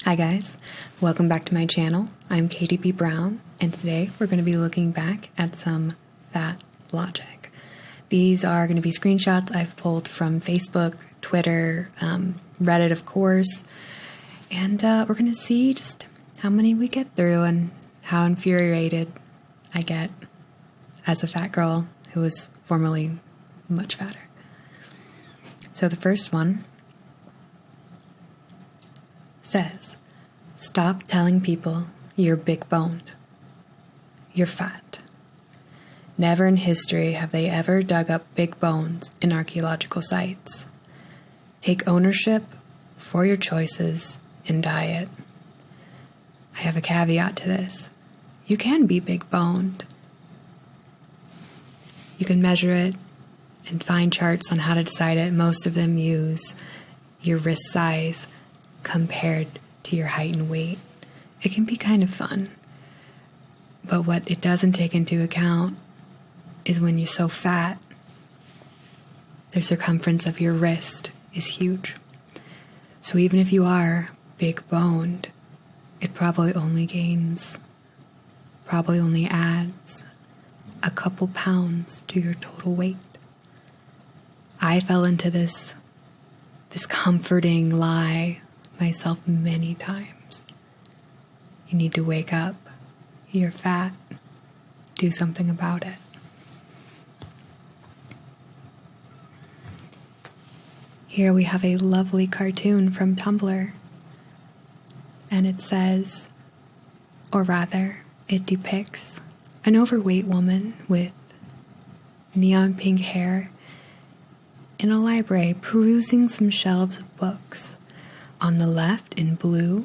Hi guys, welcome back to my channel. I'm Katie B. Brown, and today we're going to be looking back at some fat logic. These are going to be screenshots I've pulled from Facebook, Twitter, Reddit of course, and we're going to see just how many we get through and how infuriated I get as a fat girl who was formerly much fatter. So the first one says, stop telling people you're big boned. You're fat. Never in history have they ever dug up big bones in archaeological sites. Take ownership for your choices in diet. I have a caveat to this. You can be big boned. You can measure it and find charts on how to decide it. Most of them use your wrist size compared to your height and weight. It can be kind of fun. But what it doesn't take into account is when you're so fat, the circumference of your wrist is huge. So even if you are big boned, it probably only adds a couple pounds to your total weight. I fell into this comforting lie myself many times. You need to wake up. You're fat. Do something about it. Here we have a lovely cartoon from Tumblr. And it says, or rather, it depicts an overweight woman with neon pink hair in a library perusing some shelves of books. On the left, in blue,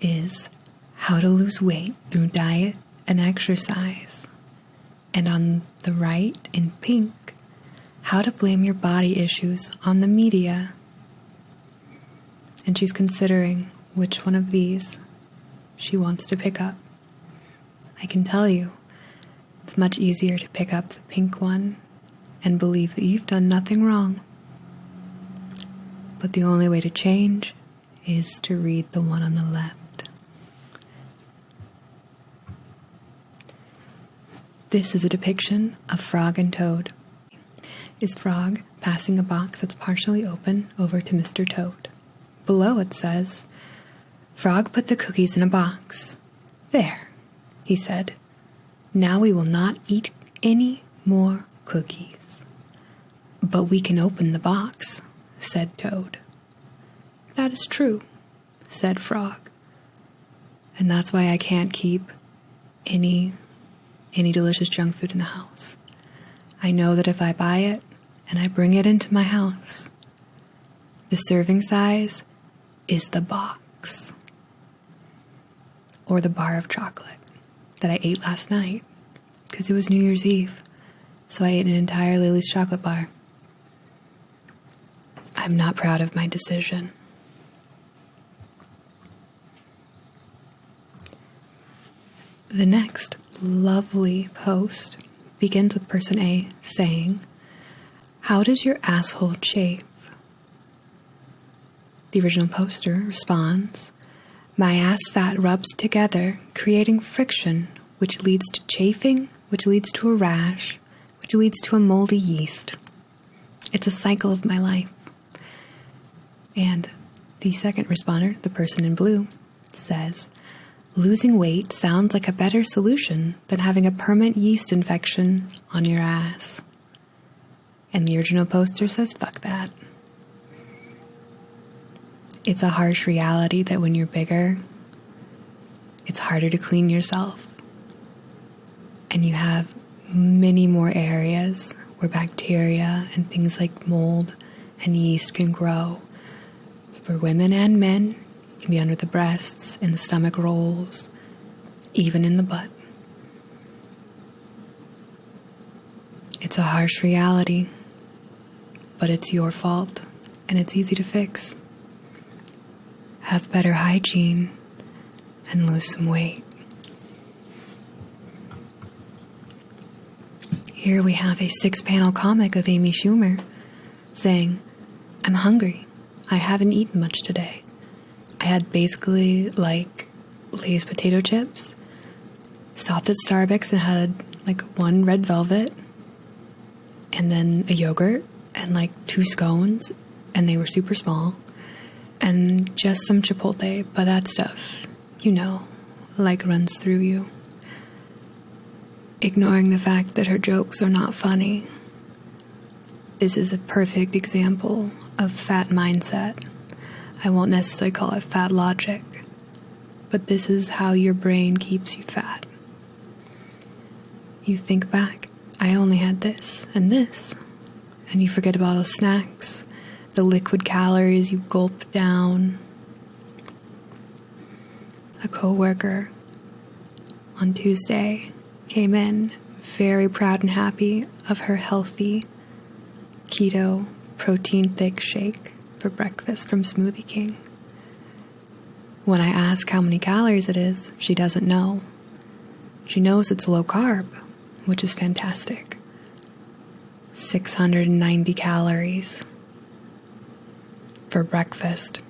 is how to lose weight through diet and exercise. And on the right, in pink, how to blame your body issues on the media. And she's considering which one of these she wants to pick up. I can tell you, it's much easier to pick up the pink one and believe that you've done nothing wrong. But the only way to change is to read the one on the left. This is a depiction of Frog and Toad. Is Frog passing a box that's partially open over to Mr. Toad? Below it says, Frog put the cookies in a box. There, he said. Now we will not eat any more cookies. But we can open the box, said Toad. That is true, said Frog. And that's why I can't keep any delicious junk food in the house. I know that if I buy it and I bring it into my house, the serving size is the box or the bar of chocolate that I ate last night because it was New Year's Eve. So I ate an entire Lily's chocolate bar. I'm not proud of my decision. The next lovely post begins with person A saying, how does your asshole chafe? The original poster responds, my ass fat rubs together, creating friction, which leads to chafing, which leads to a rash, which leads to a moldy yeast. It's a cycle of my life. And the second responder, the person in blue, says, losing weight sounds like a better solution than having a permanent yeast infection on your ass. And the original poster says, fuck that. It's a harsh reality that when you're bigger, it's harder to clean yourself. And you have many more areas where bacteria and things like mold and yeast can grow. For women and men, it can be under the breasts, in the stomach rolls, even in the butt. It's a harsh reality, but it's your fault, and it's easy to fix. Have better hygiene and lose some weight. Here we have a 6-panel comic of Amy Schumer saying, I'm hungry. I haven't eaten much today. I had basically like Lay's potato chips, stopped at Starbucks and had like one red velvet and then a yogurt and like 2 scones, and they were super small, and just some Chipotle, but that stuff, like runs through you. Ignoring the fact that her jokes are not funny. This is a perfect example of fat mindset. I won't necessarily call it fat logic, but this is how your brain keeps you fat. You think back, I only had this, and you forget about the snacks, the liquid calories you gulp down. A coworker on Tuesday came in very proud and happy of her healthy keto protein thick shake for breakfast from Smoothie King. When I ask how many calories it is, she doesn't know. She knows it's low carb, which is fantastic. 690 calories for breakfast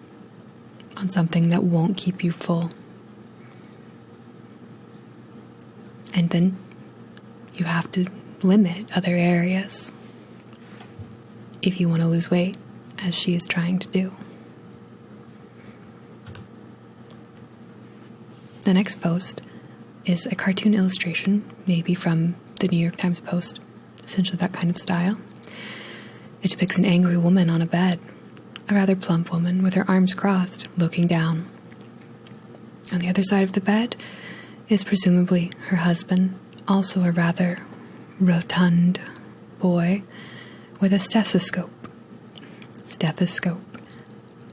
on something that won't keep you full. And then you have to limit other areas if you want to lose weight, as she is trying to do. The next post is a cartoon illustration, maybe from the New York Times Post, essentially that kind of style. It depicts an angry woman on a bed, a rather plump woman with her arms crossed, looking down. On the other side of the bed is presumably her husband, also a rather rotund boy with a stethoscope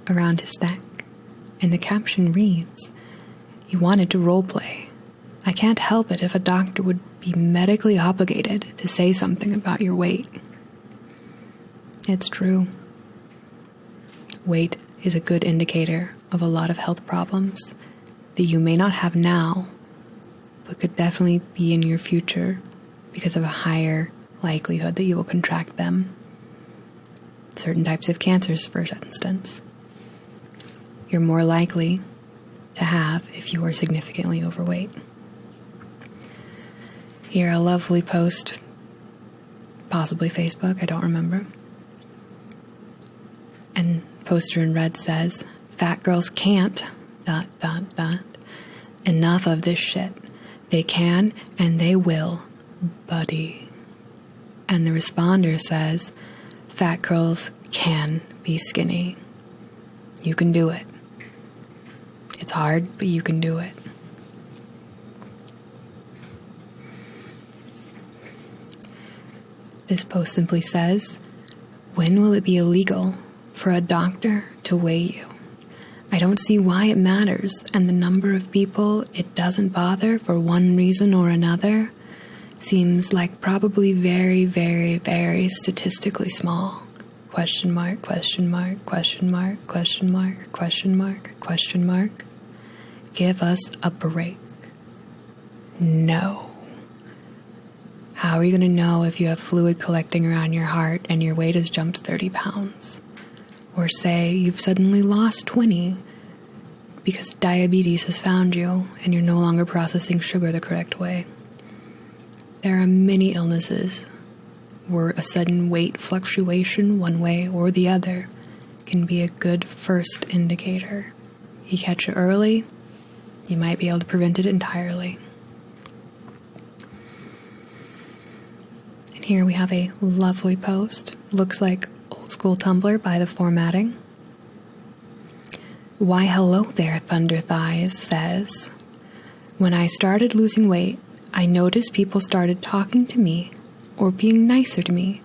around his neck. And the caption reads, "You wanted to role play. I can't help it if a doctor would be medically obligated to say something about your weight." It's true. Weight is a good indicator of a lot of health problems that you may not have now, but could definitely be in your future because of a higher likelihood that you will contract them. Certain types of cancers, for instance, you're more likely to have if you are significantly overweight. Here, a lovely post, possibly Facebook, I don't remember. And poster in red says, "Fat girls can't, ... Enough of this shit. They can and they will, buddy." And the responder says, "Fat girls can be skinny. You can do it. It's hard, but you can do it." This post simply says, "When will it be illegal for a doctor to weigh you? I don't see why it matters, and the number of people it doesn't bother for one reason or another seems like probably very, very, very statistically small. Question mark, question mark, question mark, question mark, question mark, question mark. Give us a break." No. How are you going to know if you have fluid collecting around your heart and your weight has jumped 30 pounds? Or say you've suddenly lost 20 because diabetes has found you and you're no longer processing sugar the correct way. There are many illnesses where a sudden weight fluctuation one way or the other can be a good first indicator. You catch it early, you might be able to prevent it entirely. And here we have a lovely post. Looks like old school Tumblr by the formatting. "Why hello there, Thunder Thighs" says, "When I started losing weight, I noticed people started talking to me or being nicer to me,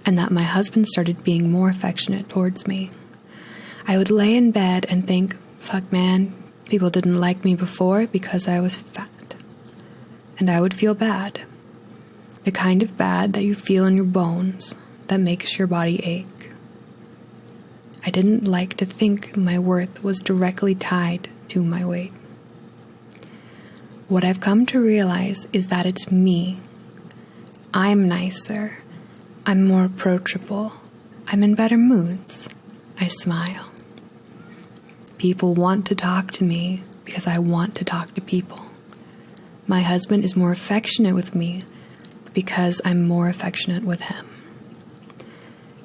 and that my husband started being more affectionate towards me. I would lay in bed and think, fuck man, people didn't like me before because I was fat. And I would feel bad. The kind of bad that you feel in your bones that makes your body ache. I didn't like to think my worth was directly tied to my weight. What I've come to realize is that it's me. I'm nicer. I'm more approachable. I'm in better moods. I smile. people want to talk to me because I want to talk to people. My husband is more affectionate with me because I'm more affectionate with him.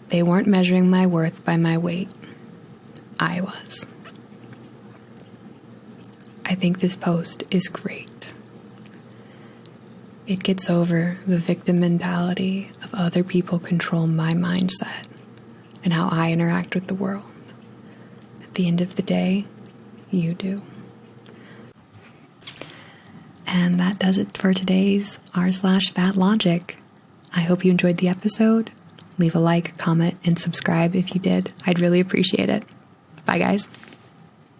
They weren't measuring my worth by my weight. I was. I think this post is great. It gets over the victim mentality of other people control my mindset and how I interact with the world. At the end of the day, you do. And that does it for today's r/fatlogic. I hope you enjoyed the episode. Leave a like, comment, and subscribe if you did. I'd really appreciate it. Bye, guys.